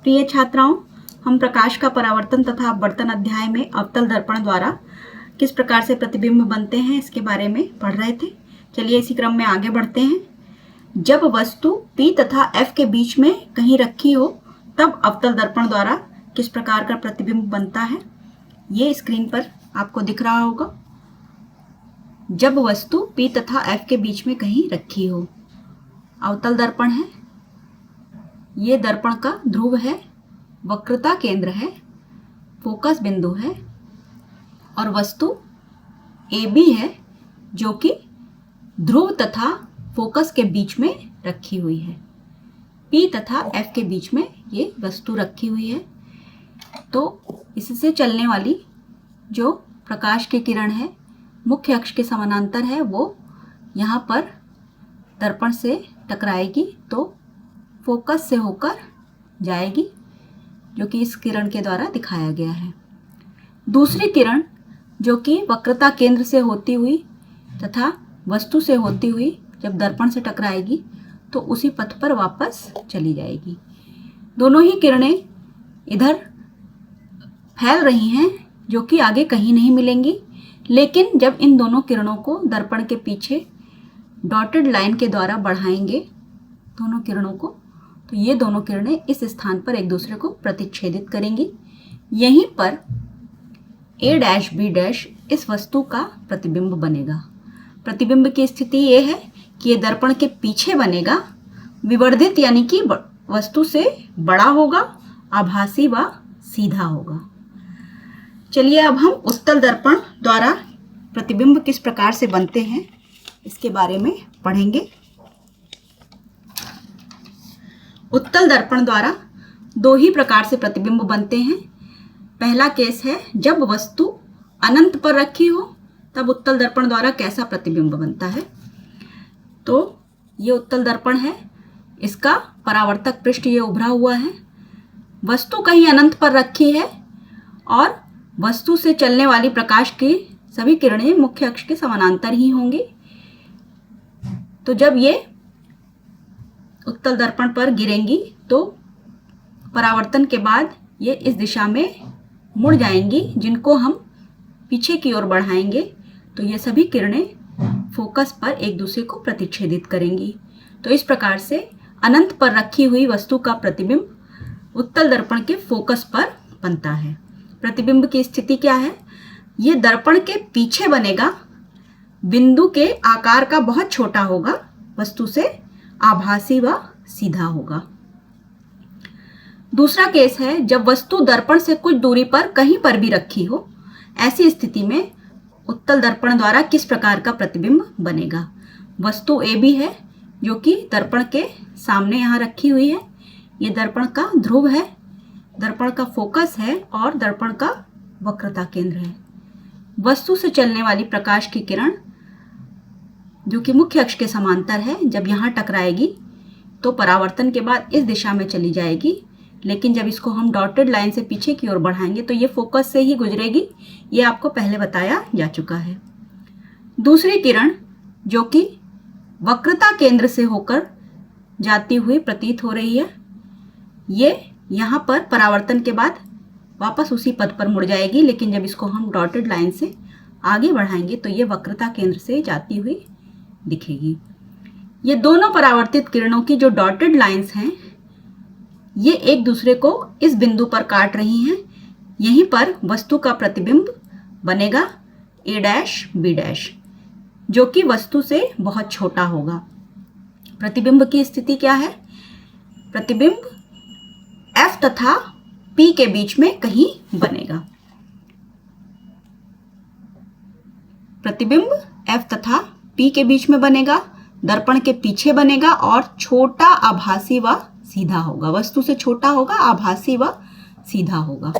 प्रिय छात्राओं, हम प्रकाश का परावर्तन तथा अपवर्तन अध्याय में अवतल दर्पण द्वारा किस प्रकार से प्रतिबिंब बनते हैं इसके बारे में पढ़ रहे थे। चलिए इसी क्रम में आगे बढ़ते हैं। जब वस्तु P तथा F के बीच में कहीं रखी हो तब अवतल दर्पण द्वारा किस प्रकार का प्रतिबिंब बनता है, ये स्क्रीन पर आपको दिख रहा होगा। जब वस्तु P तथा F के बीच में कहीं रखी हो, अवतल दर्पण है, ये दर्पण का ध्रुव है, वक्रता केंद्र है, फोकस बिंदु है और वस्तु AB है जो कि ध्रुव तथा फोकस के बीच में रखी हुई है। P तथा F के बीच में ये वस्तु रखी हुई है। तो इससे चलने वाली जो प्रकाश की किरण है मुख्य अक्ष के समानांतर है, वो यहाँ पर दर्पण से टकराएगी तो फोकस से होकर जाएगी, जो कि इस किरण के द्वारा दिखाया गया है। दूसरी किरण जो कि वक्रता केंद्र से होती हुई तथा वस्तु से होती हुई जब दर्पण से टकराएगी तो उसी पथ पर वापस चली जाएगी। दोनों ही किरणें इधर फैल रही हैं जो कि आगे कहीं नहीं मिलेंगी, लेकिन जब इन दोनों किरणों को दर्पण के पीछे डॉटेड लाइन के द्वारा बढ़ाएंगे दोनों किरणों को, तो ये दोनों किरणें इस स्थान पर एक दूसरे को प्रतिच्छेदित करेंगी। यहीं पर A' B' इस वस्तु का प्रतिबिंब बनेगा। प्रतिबिंब की स्थिति ये है कि ये दर्पण के पीछे बनेगा, विवर्धित यानी कि वस्तु से बड़ा होगा, आभासी व सीधा होगा। चलिए अब हम उत्तल दर्पण द्वारा प्रतिबिंब किस प्रकार से बनते हैं इसके बारे में पढ़ेंगे। उत्तल दर्पण द्वारा दो ही प्रकार से प्रतिबिंब बनते हैं। पहला केस है जब वस्तु अनंत पर रखी हो तब उत्तल दर्पण द्वारा कैसा प्रतिबिंब बनता है। तो ये उत्तल दर्पण है, इसका परावर्तक पृष्ठ ये उभरा हुआ है। वस्तु कहीं अनंत पर रखी है और वस्तु से चलने वाली प्रकाश की सभी किरणें मुख्य अक्ष के समानांतर ही होंगी। तो जब ये उत्तल दर्पण पर गिरेंगी तो परावर्तन के बाद ये इस दिशा में मुड़ जाएंगी, जिनको हम पीछे की ओर बढ़ाएंगे तो ये सभी किरणें फोकस पर एक दूसरे को प्रतिच्छेदित करेंगी। तो इस प्रकार से अनंत पर रखी हुई वस्तु का प्रतिबिंब उत्तल दर्पण के फोकस पर बनता है। प्रतिबिंब की स्थिति क्या है, ये दर्पण के पीछे बनेगा, बिंदु के आकार का बहुत छोटा होगा, वस्तु से आभासी व सीधा होगा। दूसरा केस है जब वस्तु दर्पण से कुछ दूरी पर कहीं पर भी रखी हो। ऐसी स्थिति में उत्तल दर्पण द्वारा किस प्रकार का प्रतिबिंब बनेगा। वस्तु AB है जो कि दर्पण के सामने यहाँ रखी हुई है, ये दर्पण का ध्रुव है, दर्पण का फोकस है और दर्पण का वक्रता केंद्र है। वस्तु से चलने वाली प्रकाश की किरण जो कि मुख्य अक्ष के समांतर है, जब यहाँ टकराएगी तो परावर्तन के बाद इस दिशा में चली जाएगी, लेकिन जब इसको हम डॉटेड लाइन से पीछे की ओर बढ़ाएंगे तो ये फोकस से ही गुजरेगी। ये आपको पहले बताया जा चुका है। दूसरी किरण जो कि वक्रता केंद्र से होकर जाती हुई प्रतीत हो रही है, ये यहाँ पर परावर्तन के बाद वापस उसी पथ पर मुड़ जाएगी, लेकिन जब इसको हम डॉटेड लाइन से आगे बढ़ाएंगे तो ये वक्रता केंद्र से जाती हुई दिखेगी। ये दोनों परावर्तित किरणों की जो डॉटेड लाइंस हैं, ये एक दूसरे को इस बिंदु पर काट रही हैं। यहीं पर वस्तु का प्रतिबिंब बनेगा A' B', जो कि वस्तु से बहुत छोटा होगा। प्रतिबिंब की स्थिति क्या है, प्रतिबिंब F तथा P के बीच में कहीं बनेगा। प्रतिबिंब F तथा P के बीच में बनेगा, दर्पण के पीछे बनेगा और छोटा, आभासी व सीधा होगा। वस्तु से छोटा होगा, आभासी व सीधा होगा।